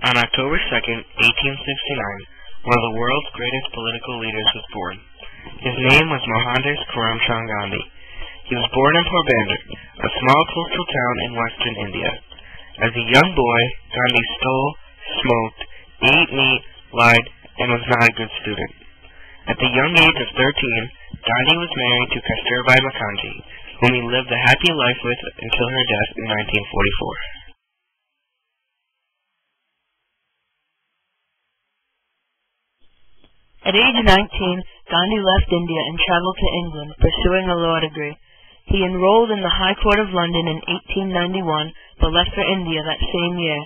On October 2nd, 1869, one of the world's greatest political leaders was born. His name was Mohandas Karamchand Gandhi. He was born in Porbandar, a small coastal town in western India. As a young boy, Gandhi stole, smoked, ate meat, lied, and was not a good student. At the young age of 13, Gandhi was married to Kasturbai Mukherjee, whom he lived a happy life with until her death in 1944. At age 19, Gandhi left India and traveled to England, pursuing a law degree. He enrolled in the High Court of London in 1891, but left for India that same year.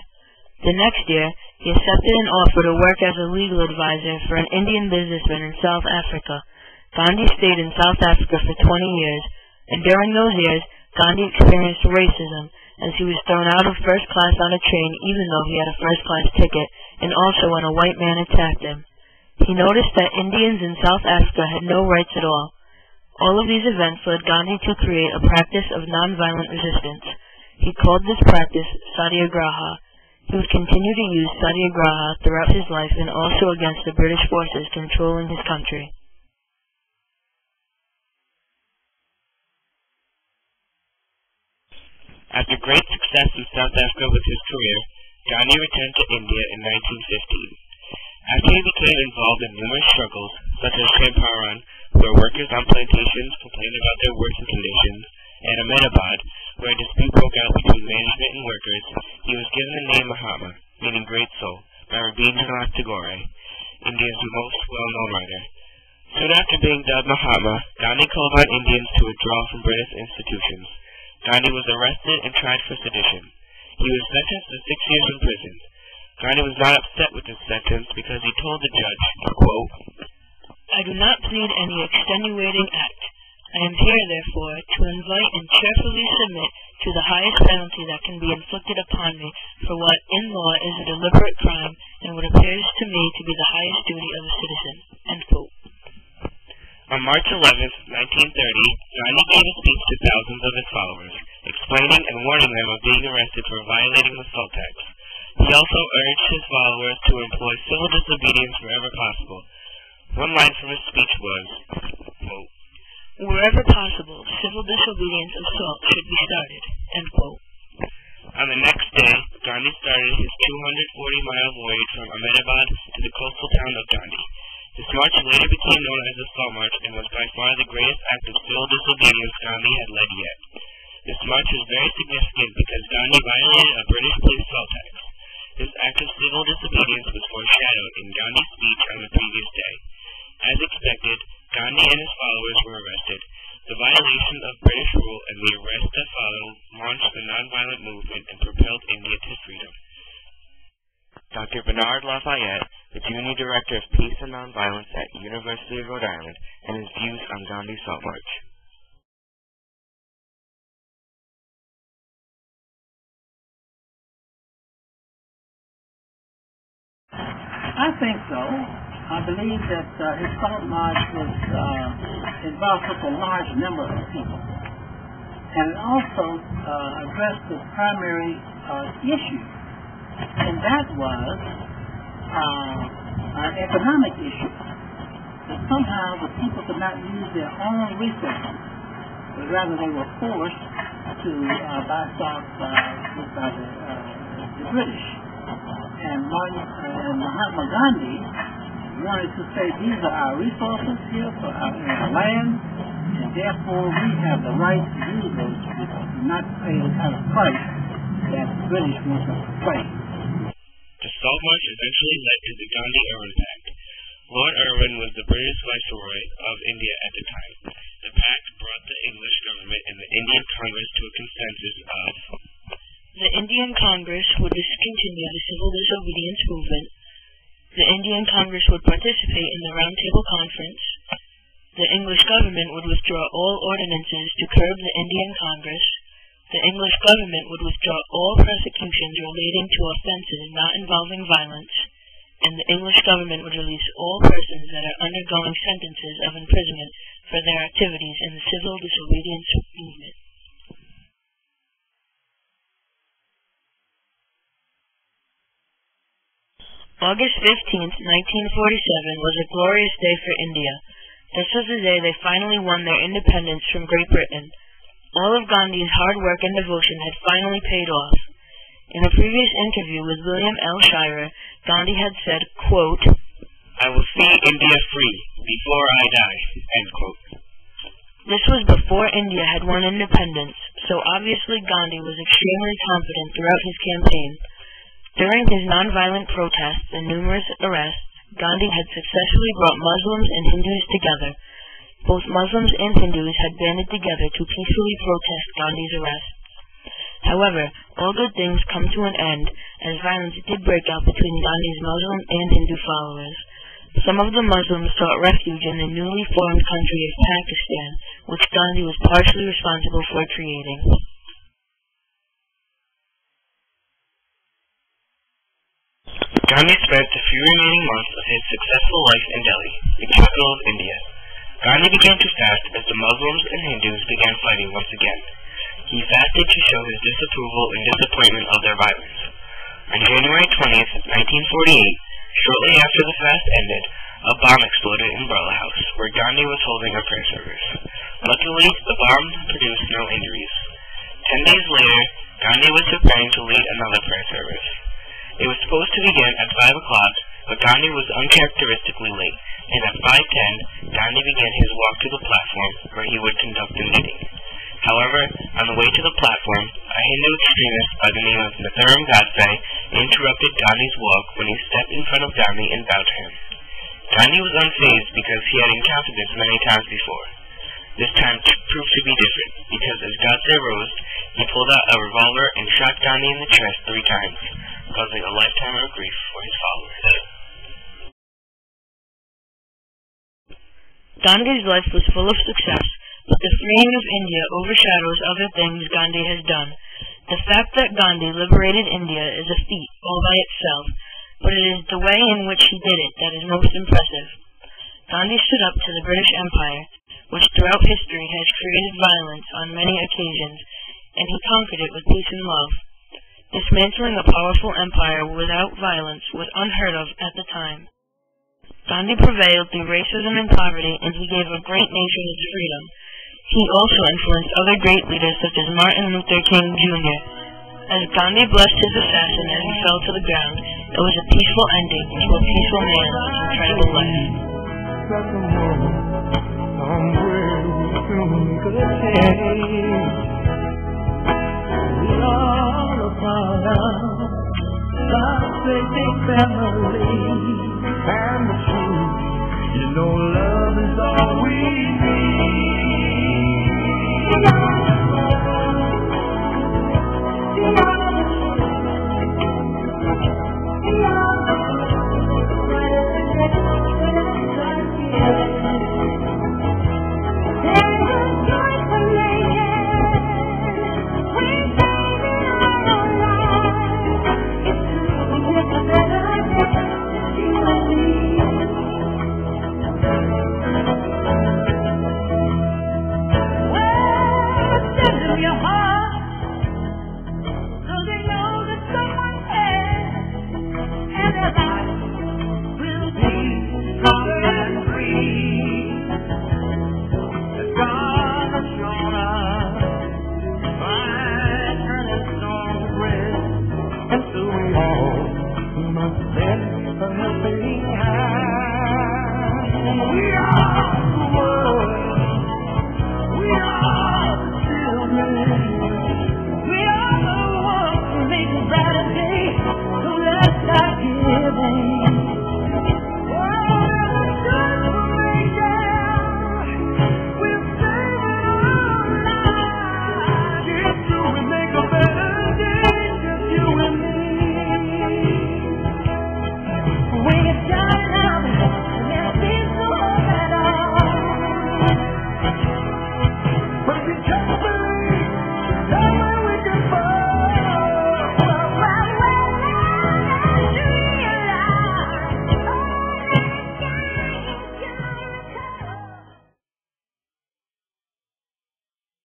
The next year, he accepted an offer to work as a legal advisor for an Indian businessman in South Africa. Gandhi stayed in South Africa for 20 years, and during those years, Gandhi experienced racism, as he was thrown out of first class on a train even though he had a first-class ticket, and also when a white man attacked him. He noticed that Indians in South Africa had no rights at all. All of these events led Gandhi to create a practice of nonviolent resistance. He called this practice Satyagraha. He would continue to use Satyagraha throughout his life and also against the British forces controlling his country. After great success in South Africa with his career, Gandhi returned to India in 1915. After he became involved in numerous struggles, such as Champaran, where workers on plantations complained about their working conditions, and Ahmedabad, where a dispute broke out between management and workers, he was given the name Mahatma, meaning Great Soul, by Rabindranath Tagore, India's most well-known writer. Soon after being dubbed Mahatma, Gandhi called on Indians to withdraw from British institutions. Gandhi was arrested and tried for sedition. He was sentenced to 6 years in prison. Gandhi was not upset with this sentence because he told the judge, quote, "I do not plead any extenuating act. I am here, therefore, to invite and cheerfully submit to the highest penalty that can be inflicted upon me for what, in law, is a deliberate crime and what appears to me to be the highest duty of a citizen." End quote. On March 11th, 1930, Gandhi gave a speech to thousands of his followers, explaining and warning them of being arrested for violating the salt tax. He also urged his followers to employ civil disobedience wherever possible. One line from his speech was, quote, "Wherever possible, civil disobedience of salt should be started." End quote. On the next day, Gandhi started his 240-mile voyage from Ahmedabad to the coastal town of Dandi. This march later became known as the Salt March and was by far the greatest act of civil disobedience Gandhi had led yet. This march was very significant because Gandhi violated a British police salt tax. This act of civil disobedience was foreshadowed in Gandhi's speech on the previous day. As expected, Gandhi and his followers were arrested. The violation of British rule and the arrest that followed launched the nonviolent movement and propelled India to freedom. Dr. Bernard Lafayette, the Junior Director of Peace and Nonviolence at University of Rhode Island, and his views on Gandhi's Salt March. I think so. I believe that his Salt March was involved such a large number of people, and it also addressed the primary issue, and that was an economic issue. That somehow the people could not use their own resources, but rather they were forced to buy salt by the British. And Mahatma Gandhi wanted to say, these are our resources here for our land, and therefore we have the right to use those resources, not pay the kind of price that the British want us to pay. The Salt March eventually led to the Gandhi-Irwin Pact. Lord Irwin was the British Viceroy of India at the time. The pact brought the English government and the Indian Congress to a consensus of the Indian Congress would discontinue the civil disobedience movement. The Indian Congress would participate in the Round Table Conference. The English government would withdraw all ordinances to curb the Indian Congress. The English government would withdraw all prosecutions relating to offenses not involving violence. And the English government would release all persons that are undergoing sentences of imprisonment for their activities in the civil disobedience movement. August 15th, 1947 was a glorious day for India. This was the day they finally won their independence from Great Britain. All of Gandhi's hard work and devotion had finally paid off. In a previous interview with William L. Shirer, Gandhi had said, quote, "I will see India free before I die," end quote. This was before India had won independence, so obviously Gandhi was extremely confident throughout his campaign. During his nonviolent protests and numerous arrests, Gandhi had successfully brought Muslims and Hindus together. Both Muslims and Hindus had banded together to peacefully protest Gandhi's arrest. However, all good things come to an end, as violence did break out between Gandhi's Muslim and Hindu followers. Some of the Muslims sought refuge in the newly formed country of Pakistan, which Gandhi was partially responsible for creating. Gandhi spent the few remaining months of his successful life in Delhi, the capital of India. Gandhi began to fast as the Muslims and Hindus began fighting once again. He fasted to show his disapproval and disappointment of their violence. On January 20th, 1948, shortly after the fast ended, a bomb exploded in Birla House, where Gandhi was holding a prayer service. Luckily, the bomb produced no injuries. 10 days later, Gandhi was preparing to lead another prayer service. It was supposed to begin at 5 o'clock, but Gandhi was uncharacteristically late, and at 5:10, Gandhi began his walk to the platform where he would conduct the meeting. However, on the way to the platform, a Hindu extremist by the name of Nathuram Godse interrupted Gandhi's walk when he stepped in front of Gandhi and bowed to him. Gandhi was unfazed because he had encountered this many times before. This time proved to be different, because as Godse rose, he pulled out a revolver and shot Gandhi in the chest 3 times, causing a lifetime of grief for his followers. Gandhi's life was full of success, but the freeing of India overshadows other things Gandhi has done. The fact that Gandhi liberated India is a feat all by itself, but it is the way in which he did it that is most impressive. Gandhi stood up to the British Empire, which throughout history has created violence on many occasions, and he conquered it with peace and love. Dismantling a powerful empire without violence was unheard of at the time. Gandhi prevailed through racism and poverty, and he gave a great nation its freedom. He also influenced other great leaders such as Martin Luther King Jr. As Gandhi blessed his assassin as he fell to the ground, it was a peaceful ending to a peaceful man's incredible life. And the truth, you know love is all we need.